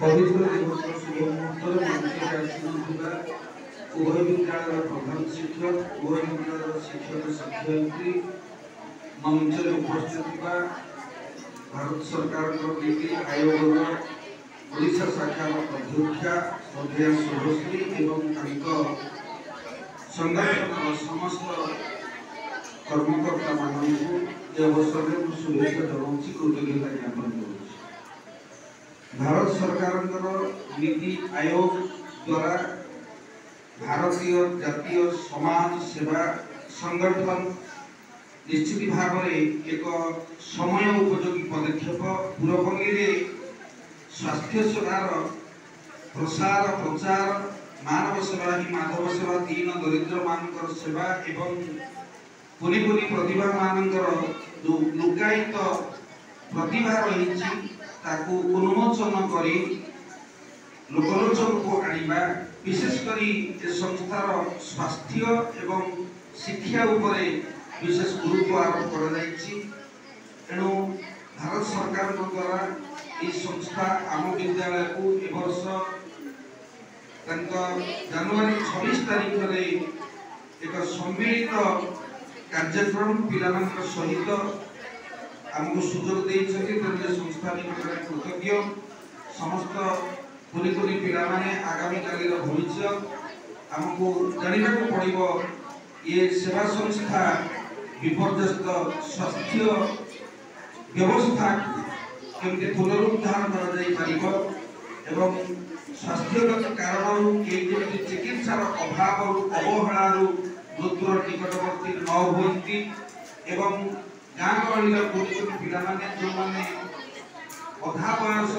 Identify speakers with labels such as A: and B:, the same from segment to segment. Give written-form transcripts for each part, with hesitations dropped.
A: पवित्र दिवस शुभ मुहूर्त मंच आसीना उभय विद्यालय प्रधान शिक्षक उभय विद्यालय शिक्षक शिक्षयित्री मंच उपस्थित भारत सरकार नीति आयोग ओडिशा शाखार अध्यक्षा श्रद्धेय शुभश्री एवं संगठन समस्त कर्मकर्ता मानक अवसर में शुभेच्छा जनाऊँगी कृतज्ञता ज्ञापन करुँच। भारत सरकार नीति आयोग द्वारा भारतीय जातीय समाज सेवा संगठन निश्चित भाव में एक समय उपयोगी पदक्षेप पूर्वपल्ली स्वास्थ्य सेवार प्रसार प्रचार मानव सेवा ही माधव सेवा दीन दरिद्र मान सेवा एवं पुनि पुनि प्रतिभा मानकर जो लुकायित प्रतिभा रही उन्मोचन करी लोकलोचन को आनिबा विशेषकर संस्थार स्वास्थ्य एवं शिक्षा उपरे विशेष गुरुत्व आरोप करेणु भारत सरकार द्वारा ये संस्था आम विद्यालय को ए वर्ष जनवरी 26 तारीख में एक सम्मिलित कार्यक्रम पिला सहित आमको सुजोग देते संस्था निकट कृतज्ञ समस्त कुनि कुनि पिला आगामी काली भविष्य आमको जानवा पड़ो ये सेवा संस्था विपर्यस्त स्वास्थ्य व्यवस्था केमती पुनरुद्धार कर स्वास्थ्यगत कारण चिकित्सार अभाव अवहेलार मृत्युर निकटवर्ती न होती एवं गाँ गहली पिलाने जो मैंने अधा बयस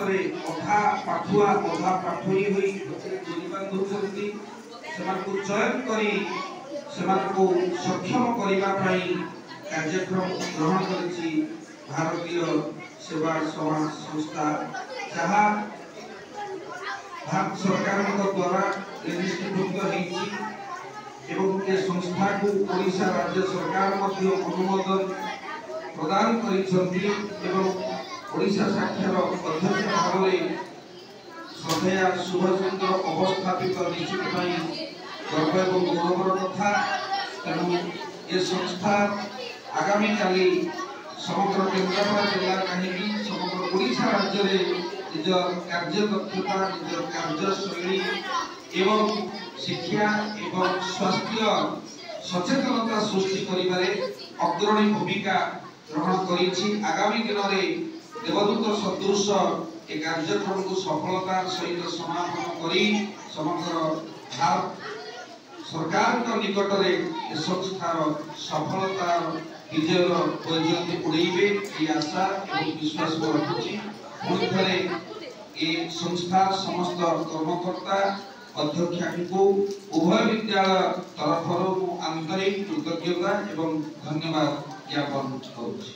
A: अधा पाठुआ अधा पाठोई बांधुंट से चयन कर सक्षम करने कार्यक्रम ग्रहण कर भारतीय सेवा समाज संस्था जहाँ भारत सरकार द्वारा निष्ठीभूत होती संस्था को ओडिशा राज्य सरकार अनुमोदन प्रदान करिसेंती ओडिशा शाखार अध्यक्ष भाव में श्रद्धेय शुभश्री अवस्थापित निश्चित गर्व और गौरवर कथा तेणु ये संस्था आगामी काली समग्र केन्द्रापड़ा जिला कहीं समग्र ओडिशा राज्य में निज कार्य दक्षता निज कार्यशैली एवं शिक्षा एवं स्वास्थ्य सचेतनता सृष्टि करिबारे अग्रणी भूमिका ग्रहण करिछि। आगामी दिन में देवदूत सदृश ए कार्यक्रम को सफलतार सहित समापन करी समग्र भारत सरकार निकट में संस्थार सफलता विजय वैजयंती उड़ेबे ये आशा और विश्वास को रखुछि। पुणी थे ये संस्था समस्त कर्मकर्ता अध्यक्षा को उभय विद्यालय तरफ आंतरिक कृतज्ञता एवं धन्यवाद ज्ञापन करुछि।